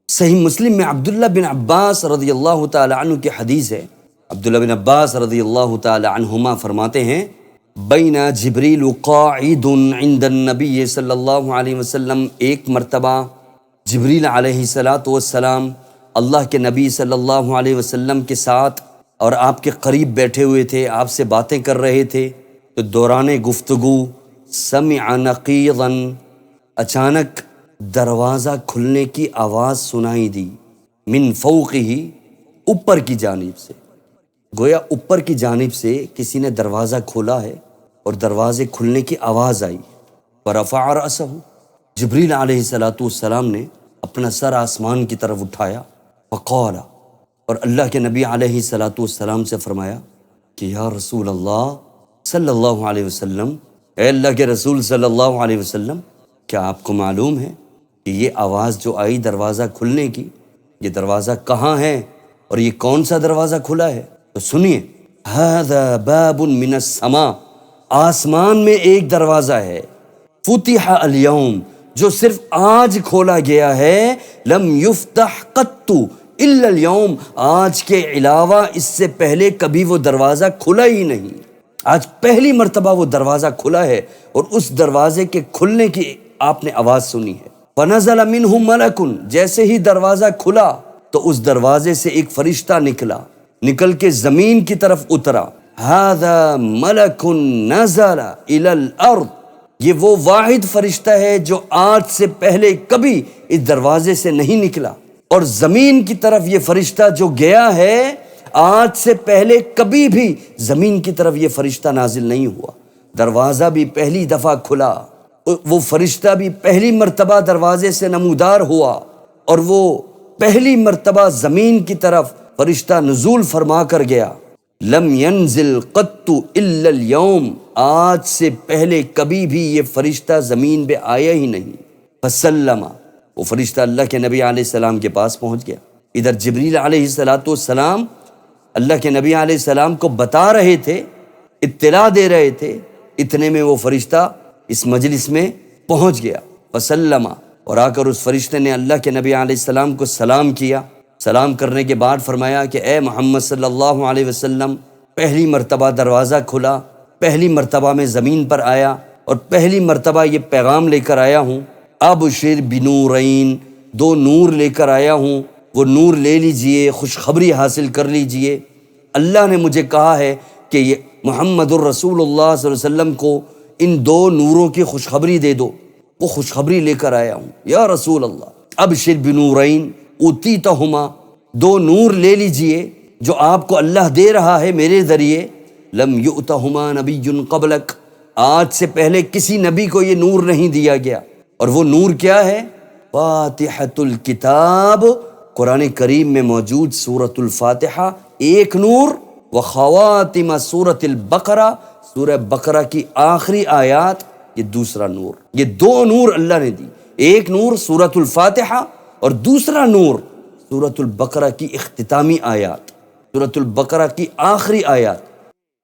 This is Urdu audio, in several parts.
صحیح مسلم میں عبداللہ بن عباس رضی اللہ تعالی عنہ کی حدیث ہے۔ عبداللہ بن عباس رضی اللہ تعالی عنہما فرماتے ہیں بین جبریل قاعد عند النبی صلی اللہ علیہ وسلم، ایک مرتبہ جبریل علیہ السلام اللہ کے نبی صلی اللہ علیہ وسلم کے ساتھ اور آپ کے قریب بیٹھے ہوئے تھے، آپ سے باتیں کر رہے تھے، تو دوران گفتگو سمع نقیضا، اچانک دروازہ کھلنے کی آواز سنائی دی، من فوقہ، اوپر کی جانب سے، گویا اوپر کی جانب سے کسی نے دروازہ کھولا ہے اور دروازے کھلنے کی آواز آئی۔ فرفع رأسہ، جبریل علیہ السلام نے اپنا سر آسمان کی طرف اٹھایا، فقال، اور اللہ کے نبی علیہ السلام سے فرمایا کہ یا رسول اللہ صلی اللہ علیہ وسلم، اے اللہ کے رسول صلی اللہ علیہ وسلم، کیا آپ کو معلوم ہے کہ یہ آواز جو آئی دروازہ کھلنے کی، یہ دروازہ کہاں ہے اور یہ کون سا دروازہ کھلا ہے؟ تو سنیے، ھذا باب من السماء، آسمان میں ایک دروازہ ہے، فتح اليوم، جو صرف آج کھولا گیا ہے، لم یفتح قط الا اليوم، آج کے علاوہ اس سے پہلے کبھی وہ دروازہ کھلا ہی نہیں، آج پہلی مرتبہ وہ دروازہ کھلا ہے، اور اس دروازے کے کھلنے کی آپ نے آواز سنی ہے۔ فنزل منہ ملک، جیسے ہی دروازہ کھلا تو اس دروازے سے ایک فرشتہ نکل کے زمین کی طرف اترا۔ ھذا ملک نزل الی الارض، یہ وہ واحد فرشتہ ہے جو آج سے پہلے کبھی اس دروازے سے نہیں نکلا، اور زمین کی طرف یہ فرشتہ جو گیا ہے، آج سے پہلے کبھی بھی زمین کی طرف یہ فرشتہ نازل نہیں ہوا۔ دروازہ بھی پہلی دفعہ کھلا، وہ فرشتہ بھی پہلی مرتبہ دروازے سے نمودار ہوا، اور وہ پہلی مرتبہ زمین کی طرف فرشتہ نزول فرما کر گیا۔ لم ینزل قط الا اليوم، آج سے پہلے کبھی بھی یہ فرشتہ زمین پہ آیا ہی نہیں۔ فسلم، وہ فرشتہ اللہ کے نبی علیہ السلام کے پاس پہنچ گیا۔ ادھر جبریل علیہ السلام اللہ کے نبی علیہ السلام کو بتا رہے تھے، اطلاع دے رہے تھے، اتنے میں وہ فرشتہ اس مجلس میں پہنچ گیا۔ فسلم، اور آ کر اس فرشتے نے اللہ کے نبی علیہ السلام کو سلام کیا۔ سلام کرنے کے بعد فرمایا کہ اے محمد صلی اللہ علیہ وسلم، پہلی مرتبہ دروازہ کھلا، پہلی مرتبہ میں زمین پر آیا، اور پہلی مرتبہ یہ پیغام لے کر آیا ہوں، ابشر بنورین، دو نور لے کر آیا ہوں، وہ نور لے لیجئے، خوشخبری حاصل کر لیجئے۔ اللہ نے مجھے کہا ہے کہ یہ محمد الرسول اللہ صلی اللہ علیہ وسلم کو ان دو نوروں کی خوشخبری دے دو، وہ خوشخبری لے کر آیا ہوں یا رسول اللہ۔ ابشر بنورین اوتیتہما، دو نور لے لیجئے جو آپ کو اللہ دے رہا ہے میرے ذریعے، لم یؤتہما نبی قبلک، آج سے پہلے کسی نبی کو یہ نور نہیں دیا گیا۔ اور وہ نور کیا ہے؟ فاتحۃ الکتاب، قرآن کریم میں موجود سورۃ الفاتحہ ایک نور، وخواتم سورۃ البقرہ، سورہ بقرہ کی آخری آیات یہ دوسرا نور۔ یہ دو نور اللہ نے دی، ایک نور سورۃ الفاتحہ اور دوسرا نور سورۃ البقرہ کی اختتامی آیات، سورۃ البقرہ کی آخری آیات،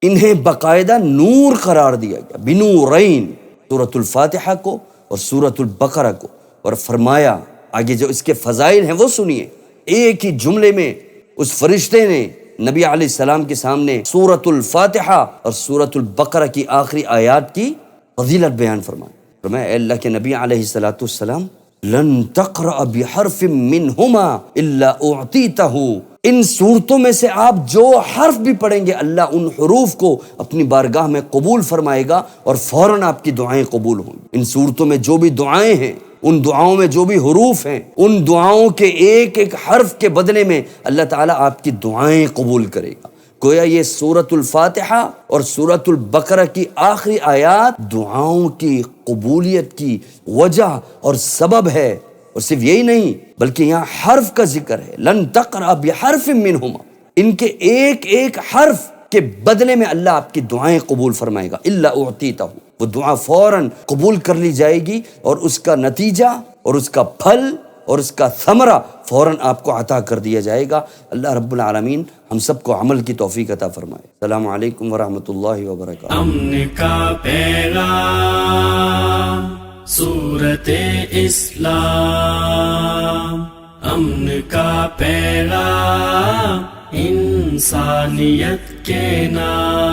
انہیں باقاعدہ نور قرار دیا گیا، بنورین، سورۃ الفاتحہ کو اور سورۃ البقرہ کو۔ اور فرمایا آگے جو اس کے فضائل ہیں وہ سنیے، ایک ہی جملے میں اس فرشتے نے نبی علیہ السلام کے سامنے سورۃ الفاتحہ اور سورۃ البقرہ کی آخری آیات کی فضیلت بیان فرمایا اے اللہ کے نبی علیہ السلام، لن تقرأ بحرف منہما الا اعطیتہ، ان صورتوں میں سے آپ جو حرف بھی پڑھیں گے اللہ ان حروف کو اپنی بارگاہ میں قبول فرمائے گا اور فوراً آپ کی دعائیں قبول ہوں گی۔ ان صورتوں میں جو بھی دعائیں ہیں، ان دعاؤں میں جو بھی حروف ہیں، ان دعاؤں کے ایک ایک حرف کے بدلے میں اللہ تعالیٰ آپ کی دعائیں قبول کرے گا۔ گویا یہ سورۃ الفاتحہ اور سورۃ البقرہ کی آخری آیات دعاؤں کی قبولیت کی وجہ اور سبب ہے، اور صرف یہی نہیں بلکہ یہاں حرف کا ذکر ہے، لن تقرأ بحرف منہما، ان کے ایک ایک حرف کے بدلے میں اللہ آپ کی دعائیں قبول فرمائے گا، الا اعطیتہ، وہ دعا فوراً قبول کر لی جائے گی، اور اس کا نتیجہ اور اس کا پھل اور اس کا ثمرہ فوراً آپ کو عطا کر دیا جائے گا۔ اللہ رب العالمین ہم سب کو عمل کی توفیق عطا فرمائے۔ السلام علیکم ورحمۃ اللہ وبرکاتہ۔ امن کا پیغام، سورت اسلام، امن کا پیغام انسانیت کے نام